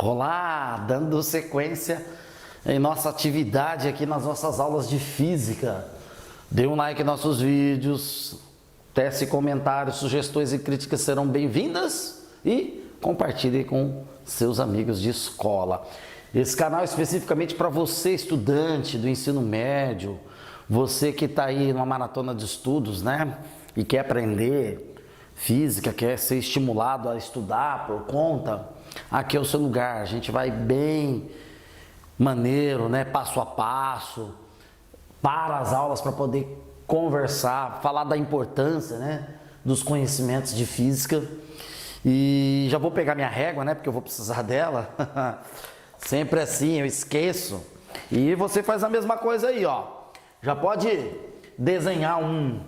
Olá, dando sequência em nossa atividade aqui nas nossas aulas de física. Dê um like em nossos vídeos, teste comentários, sugestões e críticas serão bem-vindas e compartilhe com seus amigos de escola. Esse canal é especificamente para você, estudante do ensino médio, você que está aí numa maratona de estudos, né? E quer aprender física, quer ser estimulado a estudar por conta. Aqui é o seu lugar, a gente vai bem maneiro, né? Passo a passo, para as aulas para poder conversar, falar da importância, né? Dos conhecimentos de física. E já vou pegar minha régua, né? Porque eu vou precisar dela. Sempre assim, eu esqueço. E você faz a mesma coisa aí, ó. Já pode desenhar um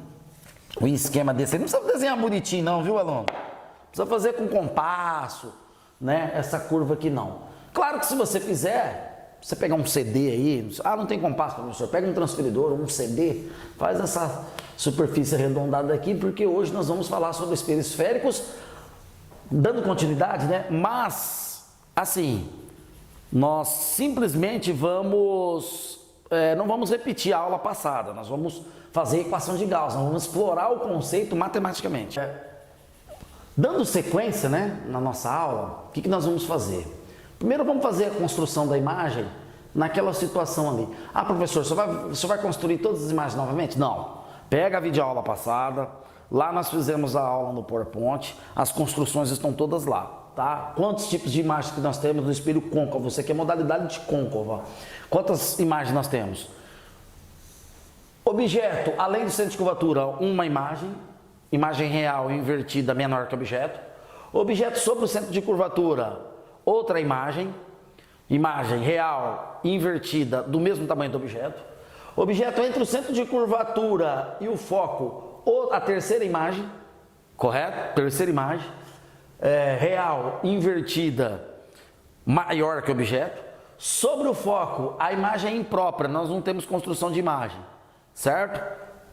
esquema desse. Não precisa desenhar bonitinho não, viu, aluno? Precisa fazer com compasso, né? Essa curva aqui não. Claro que se você fizer, você pegar um CD aí, não tem compasso, professor, pega um transferidor, um CD, faz essa superfície arredondada aqui, porque hoje nós vamos falar sobre espelhos esféricos, dando continuidade, né? Mas, assim, nós simplesmente não vamos repetir a aula passada, nós vamos fazer equação de Gauss, nós vamos explorar o conceito matematicamente. Dando sequência, né, na nossa aula, o que nós vamos fazer? Primeiro vamos fazer a construção da imagem naquela situação ali. Ah, professor, você vai construir todas as imagens novamente? Não. Pega a videoaula passada, lá nós fizemos a aula no PowerPoint, as construções estão todas lá, tá? Quantos tipos de imagens que nós temos no espelho côncavo? Você quer modalidade de côncava. Quantas imagens nós temos? Objeto, além do centro de curvatura, uma imagem real invertida menor que objeto. Objeto sobre o centro de curvatura, outra imagem real invertida do mesmo tamanho do objeto. Objeto entre o centro de curvatura e o foco, a terceira imagem, correto? Terceira imagem, real invertida maior que o objeto. Sobre o foco, a imagem é imprópria, nós não temos construção de imagem, certo?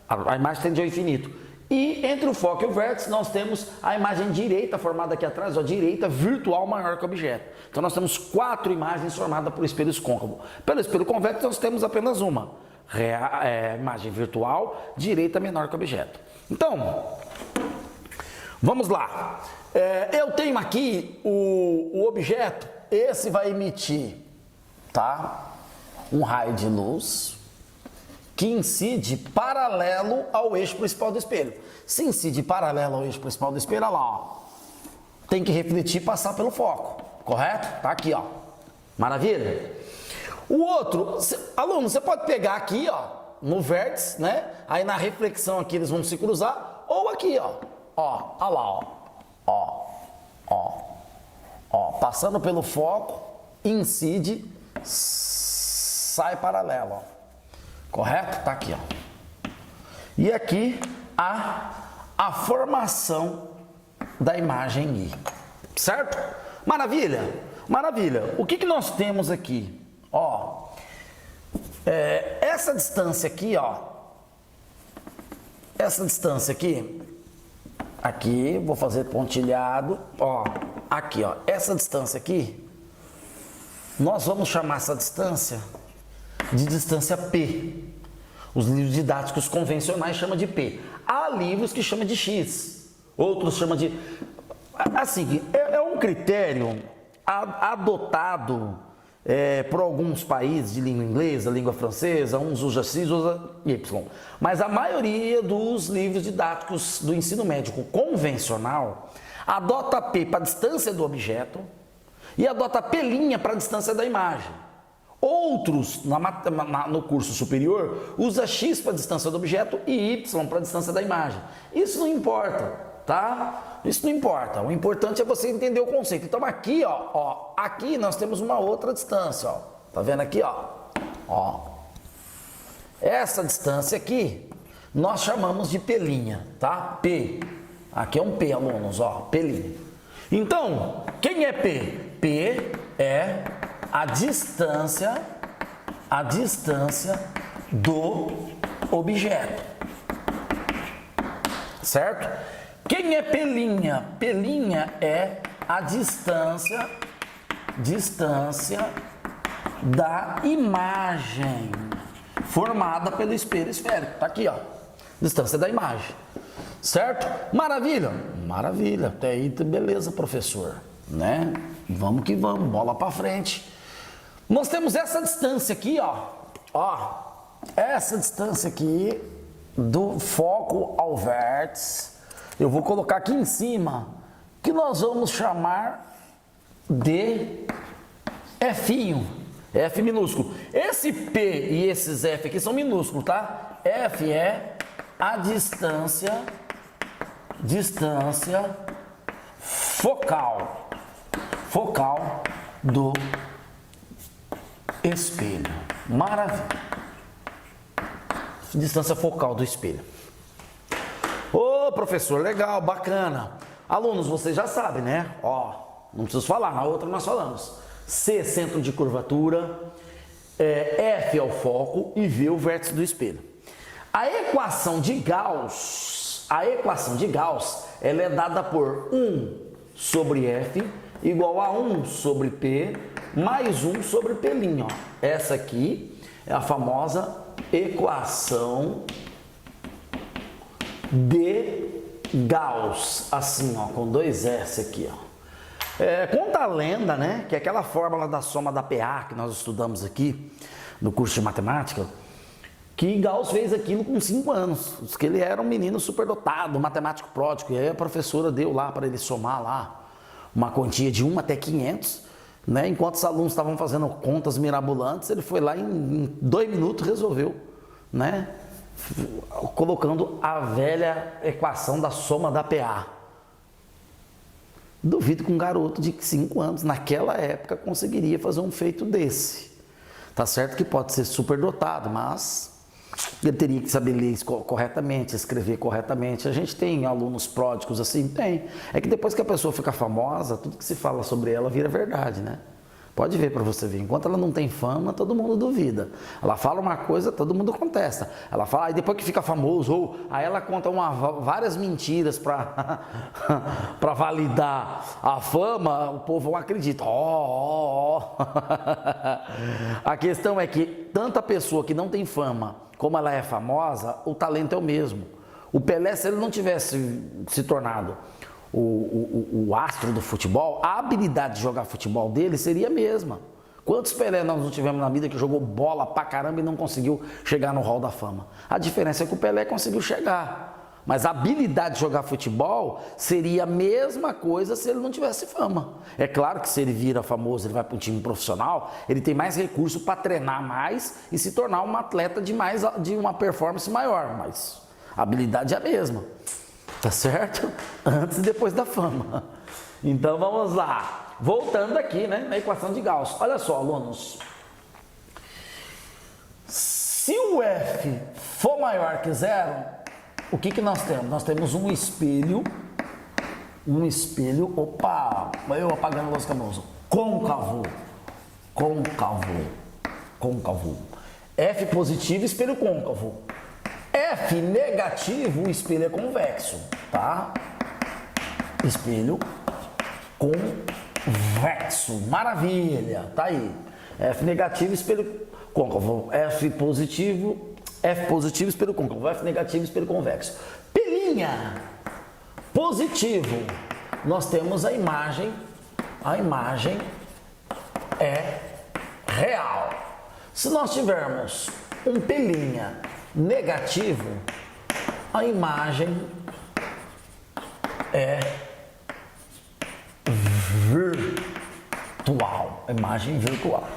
A imagem tende ao infinito. E entre o foco e o vértice, nós temos a imagem direita formada aqui atrás, ó, direita virtual maior que o objeto. Então nós temos 4 imagens formadas por espelhos côncavos. Pelo espelho convexo, nós temos apenas uma. Imagem virtual, direita menor que o objeto. Então, vamos lá. Eu tenho aqui o objeto, esse vai emitir, tá? Um raio de luz que incide paralelo ao eixo principal do espelho. Se incide paralelo ao eixo principal do espelho, olha lá, ó, tem que refletir e passar pelo foco, correto? Tá aqui, ó. Maravilha? O outro, aluno, você pode pegar aqui, ó, no vértice, né? Aí na reflexão aqui eles vão se cruzar, ou aqui, ó, olha lá, ó, passando pelo foco, incide, sai paralelo, ó. Correto? Tá aqui, ó. E aqui a formação da imagem I. Certo? Maravilha? Maravilha. O que nós temos aqui? Ó, essa distância aqui, ó. Essa distância aqui, vou fazer pontilhado, ó. Aqui, ó. Essa distância aqui, nós vamos chamar essa distância de distância P. Os livros didáticos convencionais chamam de P. Há livros que chamam de X. Outros chamam de... Assim, é um critério adotado por alguns países de língua inglesa, língua francesa, uns usam X, usa Y. Mas a maioria dos livros didáticos do ensino médio convencional adota P para a distância do objeto e adota P' para a distância da imagem. Outros, no curso superior, usa X para a distância do objeto e Y para a distância da imagem. Isso não importa, tá? Isso não importa. O importante é você entender o conceito. Então aqui, ó, aqui nós temos uma outra distância, ó. Tá vendo aqui, ó? Essa distância aqui, nós chamamos de P', tá? P. Aqui é um P, alunos, ó, P'. Então, quem é P? P é a distância do objeto, certo? Quem é P'? P' é a distância distância da imagem formada pelo espelho esférico. Tá aqui, ó. Distância da imagem. Certo? Maravilha? Maravilha. Até aí, beleza, professor. Né? Vamos que vamos. Bola pra frente. Nós temos essa distância aqui, ó. Ó. Essa distância aqui do foco ao vértice. Eu vou colocar aqui em cima, que nós vamos chamar de F', F minúsculo. Esse P e esses F aqui são minúsculos, tá? F é a distância focal do espelho. Maravilha. Distância focal do espelho. Ô, professor, legal, bacana. Alunos, vocês já sabem, né? Ó, não preciso falar, na outra nós falamos. C, centro de curvatura, F é o foco e V, o vértice do espelho. A equação de Gauss, ela é dada por 1 sobre F igual a 1 sobre P mais 1 sobre P'. Ó. Essa aqui é a famosa equação de Gauss, assim, ó, com 2 S aqui, ó. Conta a lenda, né, que é aquela fórmula da soma da PA que nós estudamos aqui no curso de matemática, que Gauss fez aquilo com 5 anos, que ele era um menino superdotado, matemático pródigo, e aí a professora deu lá para ele somar lá uma quantia de 1 até 500, né, enquanto os alunos estavam fazendo contas mirabolantes, ele foi lá em 2 minutos resolveu, né, colocando a velha equação da soma da PA. Duvido que um garoto de 5 anos, naquela época, conseguiria fazer um feito desse. Tá certo que pode ser superdotado, mas ele teria que saber ler corretamente, escrever corretamente. A gente tem alunos pródigos assim? Tem. É que depois que a pessoa fica famosa, tudo que se fala sobre ela vira verdade, né? Pode ver para você ver. Enquanto ela não tem fama, todo mundo duvida. Ela fala uma coisa, todo mundo contesta. Ela fala, aí depois que fica famoso, ou aí ela conta várias mentiras para validar a fama, o povo não acredita. A questão é que tanta pessoa que não tem fama, como ela é famosa, o talento é o mesmo. O Pelé, se ele não tivesse se tornado o astro do futebol, a habilidade de jogar futebol dele seria a mesma. Quantos Pelé nós não tivemos na vida que jogou bola pra caramba e não conseguiu chegar no hall da fama? A diferença é que o Pelé conseguiu chegar, mas a habilidade de jogar futebol seria a mesma coisa se ele não tivesse fama. É claro que se ele vira famoso, ele vai para um time profissional, ele tem mais recurso para treinar mais e se tornar um atleta de uma performance maior, mas a habilidade é a mesma. Tá certo? Antes e depois da fama. Então vamos lá. Voltando aqui, né, na equação de Gauss. Olha só, alunos. Se o F for maior que 0, o que que nós temos? Nós temos um espelho, opa, eu apagando a luz camosa, côncavo. F positivo, espelho côncavo. F negativo, o espelho é convexo, tá? Espelho convexo, maravilha, tá aí. F negativo, espelho côncavo. F positivo, espelho côncavo. F negativo, espelho convexo. Pelinha, positivo. Nós temos a imagem é real. Se nós tivermos um pelinha negativo, a imagem é virtual.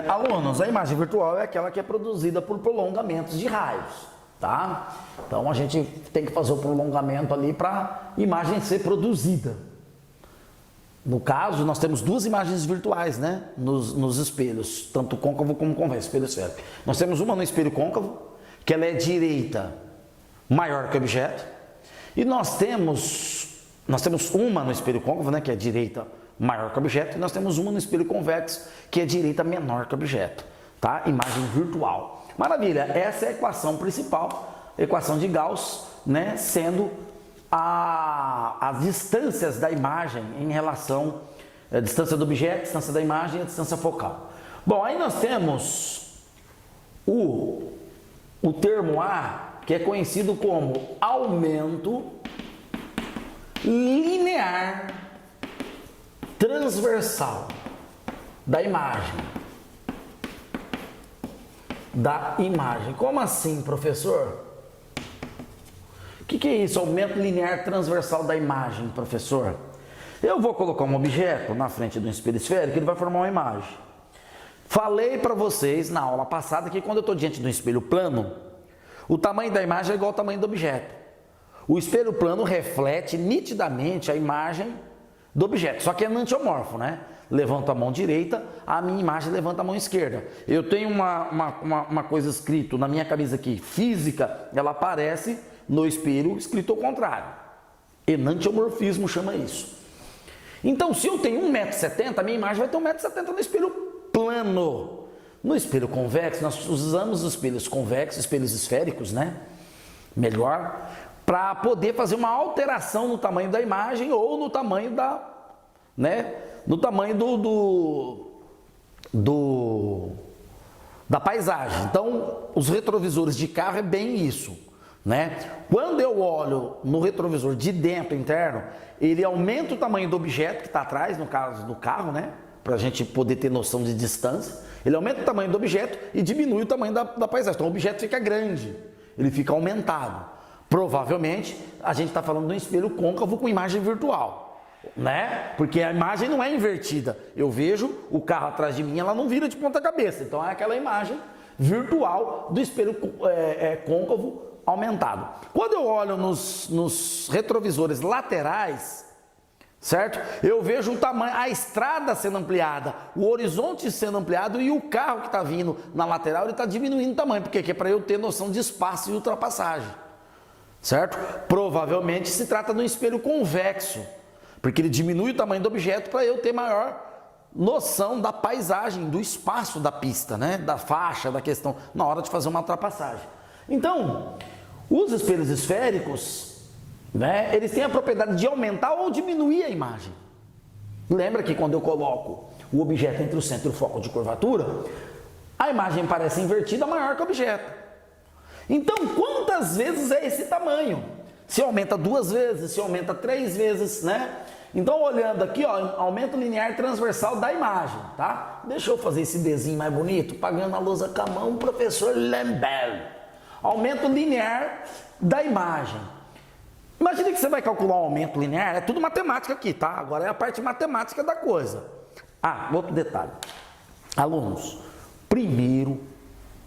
Alunos, a imagem virtual é aquela que é produzida por prolongamentos de raios, tá? Então a gente tem que fazer o prolongamento ali para a imagem ser produzida. No caso, nós temos 2 imagens virtuais, né, nos espelhos, tanto côncavo como convexo, espelho esférico. Nós temos uma no espelho côncavo, que ela é direita maior que o objeto, e nós temos uma no espelho côncavo, né, que é direita maior que o objeto, e nós temos uma no espelho convexo, que é direita menor que o objeto, tá? Imagem virtual. Maravilha, essa é a equação principal, equação de Gauss, né, sendo as distâncias da imagem em relação à distância do objeto, distância da imagem e a distância focal. Bom, aí nós temos o termo A, que é conhecido como aumento linear transversal da imagem. Como assim, professor? O que é isso, aumento linear transversal da imagem, professor? Eu vou colocar um objeto na frente de um espelho esférico, ele vai formar uma imagem. Falei para vocês na aula passada que quando eu estou diante de um espelho plano, o tamanho da imagem é igual ao tamanho do objeto. O espelho plano reflete nitidamente a imagem do objeto, só que é antiomorfo, né? Levanto a mão direita, a minha imagem levanta a mão esquerda. Eu tenho uma coisa escrito na minha camisa aqui, física, ela aparece no espelho escrito ao contrário. Enantiomorfismo chama isso. Então, se eu tenho 1,70 m, a minha imagem vai ter 1,70 m no espelho plano. No espelho convexo, nós usamos os espelhos convexos, espelhos esféricos, né? Melhor, para poder fazer uma alteração no tamanho da imagem ou no tamanho no tamanho da paisagem. Então, os retrovisores de carro é bem isso, né? Quando eu olho no retrovisor de dentro interno, ele aumenta o tamanho do objeto que está atrás, no caso do carro, né? Para a gente poder ter noção de distância. Ele aumenta o tamanho do objeto e diminui o tamanho da paisagem. Então o objeto fica grande, ele fica aumentado. Provavelmente a gente está falando de um espelho côncavo com imagem virtual, né? Porque a imagem não é invertida. Eu vejo o carro atrás de mim, ela não vira de ponta cabeça. Então é aquela imagem virtual do espelho côncavo aumentado. Quando eu olho nos retrovisores laterais, certo? Eu vejo o tamanho, a estrada sendo ampliada, o horizonte sendo ampliado e o carro que está vindo na lateral, ele está diminuindo o tamanho. Por quê? Que é para eu ter noção de espaço e ultrapassagem, certo? Provavelmente se trata de um espelho convexo, porque ele diminui o tamanho do objeto para eu ter maior noção da paisagem, do espaço da pista, né? Da faixa, da questão, na hora de fazer uma ultrapassagem. Então, os espelhos esféricos, né, eles têm a propriedade de aumentar ou diminuir a imagem. Lembra que quando eu coloco o objeto entre o centro e o foco de curvatura, a imagem parece invertida maior que o objeto. Então, quantas vezes é esse tamanho? Se aumenta 2 vezes, se aumenta 3 vezes, né? Então, olhando aqui, ó, aumento linear transversal da imagem, tá? Deixa eu fazer esse desenho mais bonito, pagando a lousa com a mão, professor Lambert. Aumento linear da imagem. Imagina que você vai calcular um aumento linear, é tudo matemática aqui, tá? Agora é a parte matemática da coisa. Ah, outro detalhe. Alunos, primeiro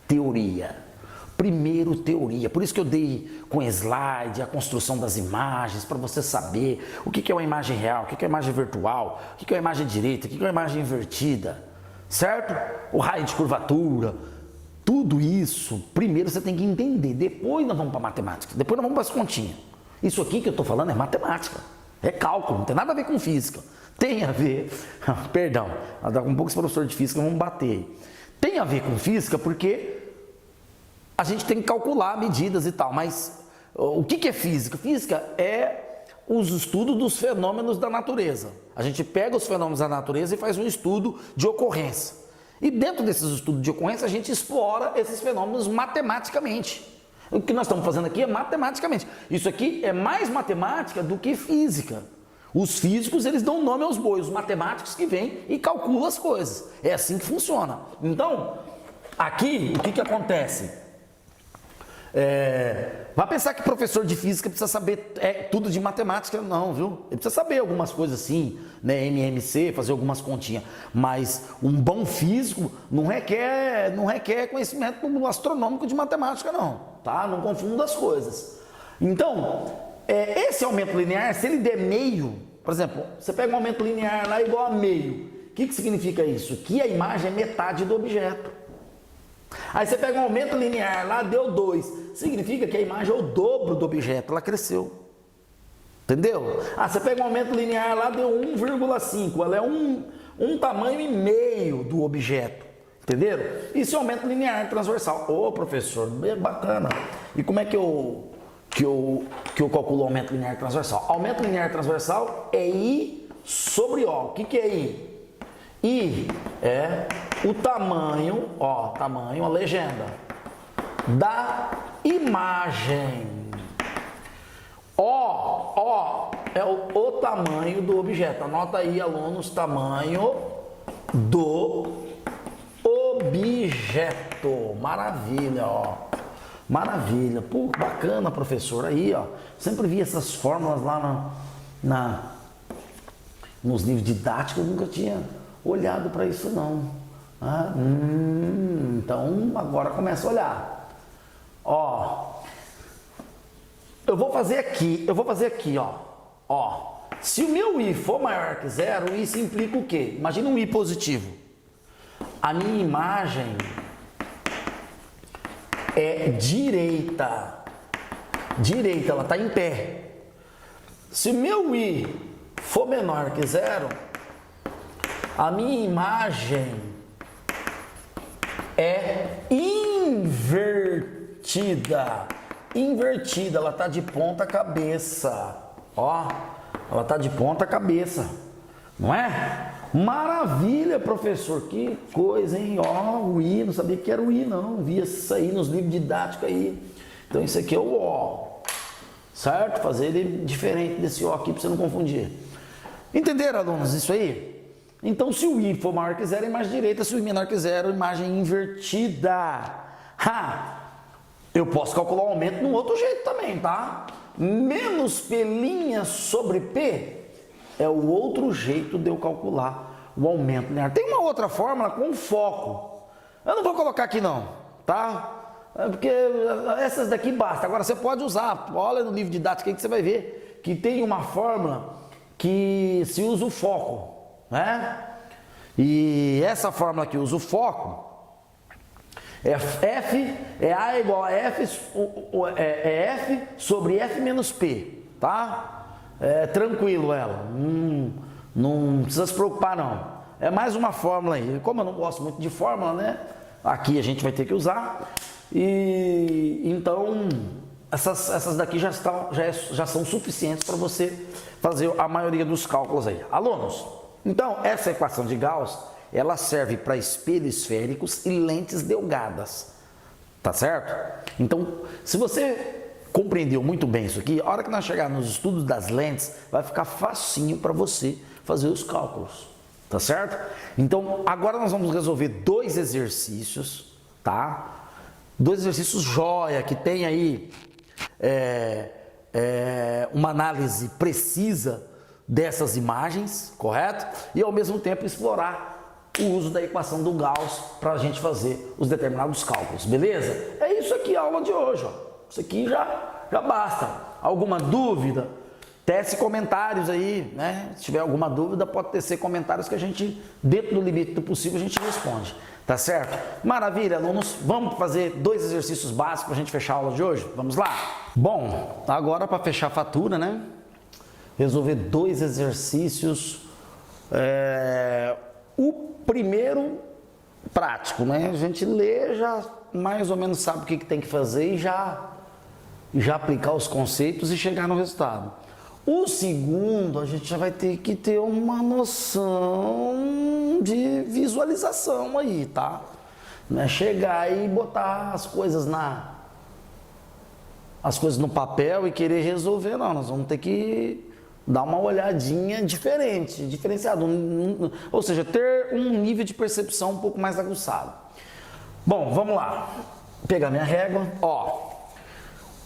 teoria. Por isso que eu dei com slide a construção das imagens, para você saber o que é uma imagem real, o que é uma imagem virtual, o que é uma imagem direita, o que é uma imagem invertida, certo? O raio de curvatura. Tudo isso, primeiro você tem que entender, depois nós vamos para matemática, depois nós vamos para as continhas. Isso aqui que eu estou falando é matemática, é cálculo, não tem nada a ver com física. Tem a ver, perdão, um pouco esse professor de física, vamos bater. Tem a ver com física porque a gente tem que calcular medidas e tal, mas o que é física? Física é os estudos dos fenômenos da natureza. A gente pega os fenômenos da natureza e faz um estudo de ocorrência. E dentro desses estudos de ocorrência, a gente explora esses fenômenos matematicamente. O que nós estamos fazendo aqui é matematicamente. Isso aqui é mais matemática do que física. Os físicos, eles dão nome aos bois, os matemáticos que vêm e calculam as coisas. É assim que funciona. Então, aqui, o que acontece? Vai pensar que professor de física precisa saber tudo de matemática, não, viu? Ele precisa saber algumas coisas assim, né? MMC, fazer algumas continhas, mas um bom físico não requer conhecimento astronômico de matemática, não, tá? Não confunda as coisas. Então, esse aumento linear, se ele der meio, por exemplo, você pega um aumento linear lá igual a meio, o que significa isso? Que a imagem é metade do objeto. Aí você pega um aumento linear lá, deu 2. Significa que a imagem é o dobro do objeto, ela cresceu. Entendeu? Ah, você pega um aumento linear lá, deu 1,5. Ela é um tamanho e meio do objeto. Entenderam? Isso é aumento linear transversal. Ô, professor, bem bacana. E como é que eu que eu calculo o aumento linear transversal? Aumento linear transversal é I sobre O. O que é I? I é o tamanho, ó, tamanho, a legenda, da imagem. O é o tamanho do objeto. Anota aí, alunos, tamanho do objeto. Maravilha, ó. Maravilha. Pô, bacana, professor. Aí, ó. Sempre vi essas fórmulas lá nos livros didáticos. Eu nunca tinha olhado para isso, não. Ah, então, agora começa a olhar. Ó. Eu vou fazer aqui, ó. Se o meu I for maior que zero, isso implica o quê? Imagina um I positivo. A minha imagem é direita. Direita, ela está em pé. Se o meu I for menor que zero, a minha imagem é invertida. Invertida, ela está de ponta cabeça. Ó, ela está de ponta cabeça. Não é? Maravilha, professor. Que coisa, hein? Ó, o I, não sabia que era o I, não. Via isso aí nos livros didáticos aí. Então, isso aqui é o O. Certo? Fazer ele diferente desse O aqui para você não confundir. Entenderam, alunos, isso aí? Então, se o I for maior que zero, a imagem direita. Se o I menor que zero, a imagem invertida. Eu posso calcular o aumento de um outro jeito também, tá? Menos P' sobre P é o outro jeito de eu calcular o aumento linear. Tem uma outra fórmula com foco. Eu não vou colocar aqui não, tá? Porque essas daqui basta. Agora você pode usar. Olha no livro didático aí que você vai ver que tem uma fórmula que se usa o foco, né? E essa fórmula que usa o foco é A igual a F sobre F menos P, tá? É tranquilo ela, não precisa se preocupar não. É mais uma fórmula aí. Como eu não gosto muito de fórmula, né? Aqui a gente vai ter que usar. E então essas daqui já são suficientes para você fazer a maioria dos cálculos aí. Alunos, então essa equação de Gauss, ela serve para espelhos esféricos e lentes delgadas, tá certo? Então, se você compreendeu muito bem isso aqui, a hora que nós chegar nos estudos das lentes, vai ficar facinho para você fazer os cálculos, tá certo? Então, agora nós vamos resolver dois exercícios, tá? Dois exercícios joia, que tem aí uma análise precisa dessas imagens, correto? E ao mesmo tempo explorar o uso da equação do Gauss para a gente fazer os determinados cálculos, beleza? É isso aqui a aula de hoje, ó. Isso aqui já basta. Alguma dúvida? Tece comentários aí, né? Se tiver alguma dúvida, pode tecer comentários que a gente, dentro do limite do possível, a gente responde, tá certo? Maravilha, alunos, vamos fazer dois exercícios básicos para a gente fechar a aula de hoje? Vamos lá? Bom, agora para fechar a fatura, né? Resolver dois exercícios. O primeiro, prático, né? A gente lê, já mais ou menos sabe o que tem que fazer e já aplicar os conceitos e chegar no resultado. O segundo, a gente já vai ter que ter uma noção de visualização aí, tá? Não é chegar e botar as coisas no papel e querer resolver, não. Nós vamos ter que dar uma olhadinha diferenciada, ou seja, ter um nível de percepção um pouco mais aguçado. Bom, vamos lá. Vou pegar minha régua. Ó,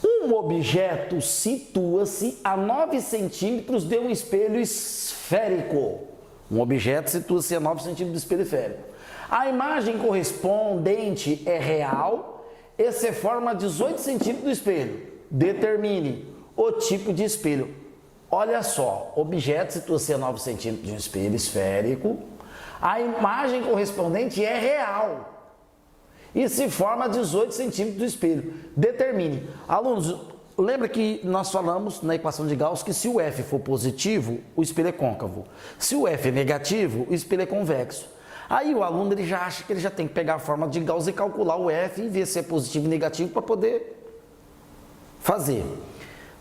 um objeto situa-se a 9 centímetros de um espelho esférico. Um objeto situa-se a 9 centímetros do espelho esférico. A imagem correspondente é real e se forma a 18 centímetros do espelho. Determine o tipo de espelho. Olha só, objeto situa-se a 9 centímetros de um espelho esférico, a imagem correspondente é real e se forma a 18 centímetros do espelho. Determine. Alunos, lembra que nós falamos na equação de Gauss que se o F for positivo, o espelho é côncavo. Se o F é negativo, o espelho é convexo. Aí o aluno ele já acha que ele já tem que pegar a fórmula de Gauss e calcular o F e ver se é positivo e negativo para poder fazer.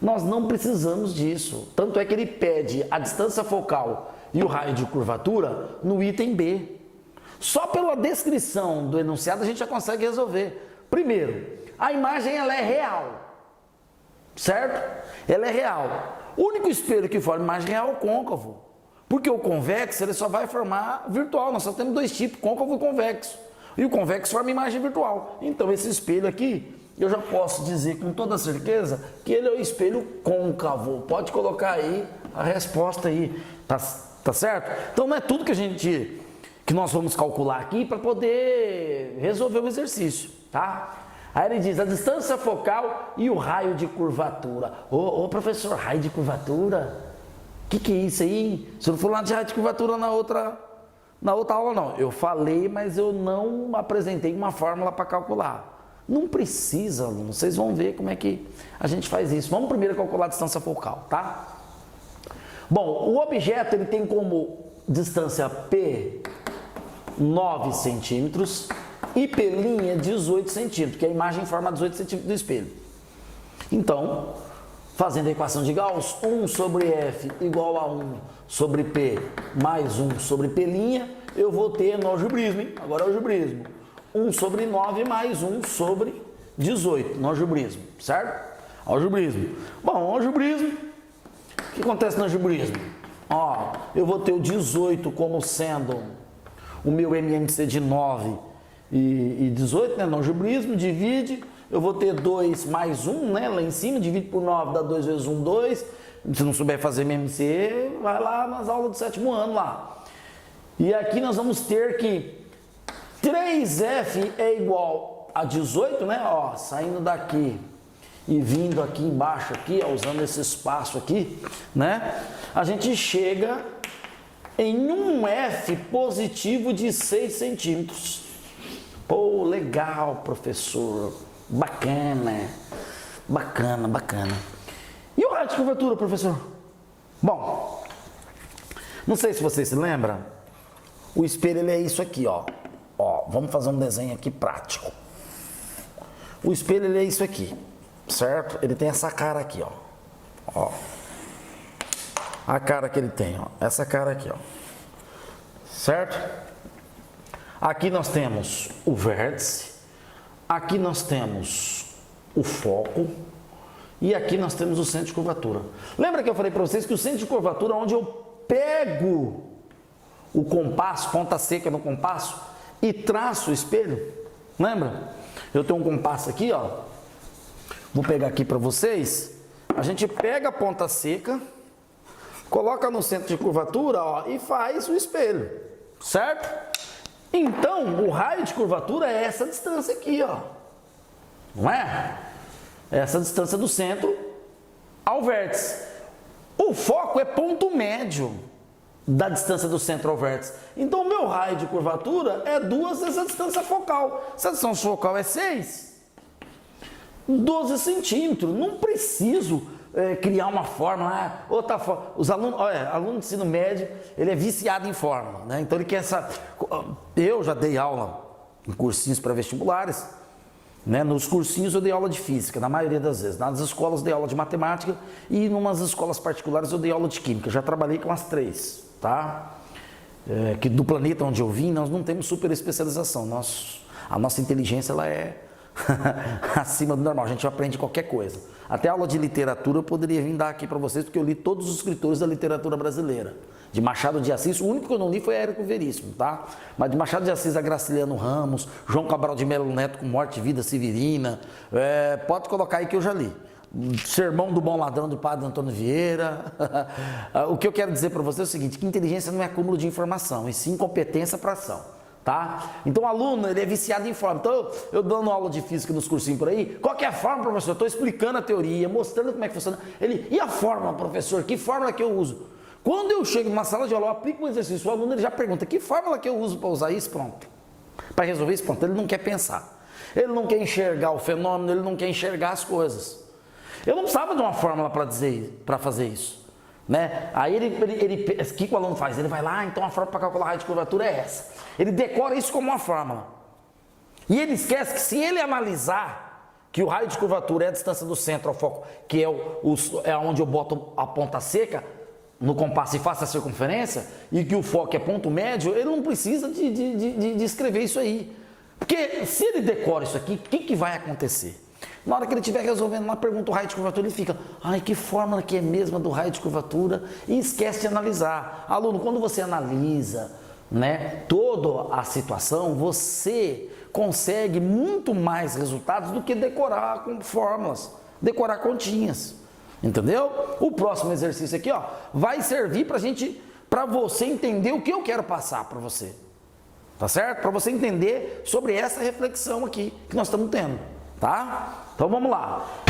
Nós não precisamos disso. Tanto é que ele pede a distância focal e o raio de curvatura no item B. Só pela descrição do enunciado a gente já consegue resolver. Primeiro, a imagem ela é real, certo? Ela é real. O único espelho que forma imagem real é o côncavo, porque o convexo ele só vai formar virtual. Nós só temos dois tipos, côncavo e convexo. E o convexo forma imagem virtual. Então esse espelho aqui, eu já posso dizer com toda certeza que ele é o espelho côncavo. Pode colocar aí a resposta aí, tá certo? Então não é tudo que nós vamos calcular aqui para poder resolver o exercício, tá? Aí ele diz a distância focal e o raio de curvatura. Ô professor, raio de curvatura? Que é isso aí? Você não falou nada de raio de curvatura na outra aula não. Eu falei, mas eu não apresentei uma fórmula para calcular. Não precisa, aluno. Vocês vão ver como é que a gente faz isso. Vamos primeiro calcular a distância focal, tá? Bom, o objeto ele tem como distância P 9 centímetros e P' 18 centímetros, que a imagem forma 18 centímetros do espelho. Então, fazendo a equação de Gauss, 1 sobre F igual a 1 sobre P mais 1 sobre P', eu vou ter no algebrismo, hein? Agora é o algebrismo. 1 sobre 9 mais 1 sobre 18, no algebrismo, certo? Algebrismo. Bom, algebrismo, o que acontece no algebrismo? Ó, eu vou ter o 18 como sendo o meu MMC de 9 e 18, né? No algebrismo, divide, eu vou ter 2 mais 1, né? Lá em cima, divide por 9, dá 2 vezes 1, 2. Se não souber fazer MMC, vai lá nas aulas do 7º ano lá. E aqui nós vamos ter que 3F é igual a 18, né? Ó, saindo daqui e vindo aqui embaixo, aqui, ó, usando esse espaço aqui, né? A gente chega em um F positivo de 6 centímetros. Pô, legal, professor. Bacana. Bacana, bacana. E o raio de curvatura, professor? Bom, não sei se vocês se lembram. O espelho ele é isso aqui, ó. Ó, vamos fazer um desenho aqui prático. O espelho ele é isso aqui, certo? Ele tem essa cara aqui, ó. Ó. A cara que ele tem, ó. Essa cara aqui, ó. Certo? Aqui nós temos o vértice. Aqui nós temos o foco. E aqui nós temos o centro de curvatura. Lembra que eu falei para vocês que o centro de curvatura é onde eu pego o compasso, ponta seca no compasso, e traço o espelho? Lembra? Eu tenho um compasso aqui, ó. Vou pegar aqui para vocês. A gente pega a ponta seca, coloca no centro de curvatura, ó, e faz o espelho, certo? Então, o raio de curvatura é essa distância aqui, ó. Não é? Essa distância do centro ao vértice. O foco é ponto médio da distância do centro ao vértice. Então, o meu raio de curvatura é 2 vezes a distância focal. Se a distância focal é 6, 12 centímetros. Não preciso criar uma fórmula. Outra fórmula. Os alunos, olha, aluno de ensino médio, ele é viciado em fórmula, né? Então, ele quer essa... Eu já dei aula em cursinhos pré-vestibulares, né? Nos cursinhos eu dei aula de física, na maioria das vezes. Nas escolas eu dei aula de matemática e em umas escolas particulares eu dei aula de química. Já trabalhei com as 3, tá? Que do planeta onde eu vim, nós não temos super especialização. A nossa inteligência ela é acima do normal, a gente aprende qualquer coisa. Até aula de literatura eu poderia vir dar aqui para vocês, porque eu li todos os escritores da literatura brasileira. De Machado de Assis, o único que eu não li foi Érico Veríssimo, tá? Mas de Machado de Assis a Graciliano Ramos, João Cabral de Melo Neto com Morte e Vida Severina, pode colocar aí que eu já li. Sermão do Bom Ladrão do Padre Antônio Vieira. O que eu quero dizer para você é o seguinte, que inteligência não é acúmulo de informação, e sim competência para ação, tá? Então o aluno, ele é viciado em fórmula. Então eu dando aula de física nos cursinhos por aí, qual que é a fórmula, professor? Eu estou explicando a teoria, mostrando como é que funciona. E a fórmula, professor? Que fórmula que eu uso? Quando eu chego numa sala de aula, eu aplico um exercício, o aluno ele já pergunta, que fórmula que eu uso para usar isso? Pronto. Para resolver isso, pronto. Ele não quer pensar. Ele não quer enxergar o fenômeno, ele não quer enxergar as coisas. Eu não precisava de uma fórmula para fazer isso, né? Aí o que o aluno faz? Ele vai lá, então a fórmula para calcular a raio de curvatura é essa. Ele decora isso como uma fórmula. E ele esquece que se ele analisar que o raio de curvatura é a distância do centro ao foco, que é onde eu boto a ponta seca no compasso e faço a circunferência, e que o foco é ponto médio, ele não precisa de escrever isso aí. Porque se ele decora isso aqui, o que vai acontecer? Na hora que ele estiver resolvendo uma pergunta, o raio de curvatura, ele fica, ai, que fórmula que é mesma do raio de curvatura, e esquece de analisar. Aluno, quando você analisa, né, toda a situação, você consegue muito mais resultados do que decorar com fórmulas, decorar continhas, entendeu? O próximo exercício aqui, ó, vai servir para você entender o que eu quero passar para você, tá certo? Para você entender sobre essa reflexão aqui que nós estamos tendo, tá? Então vamos lá.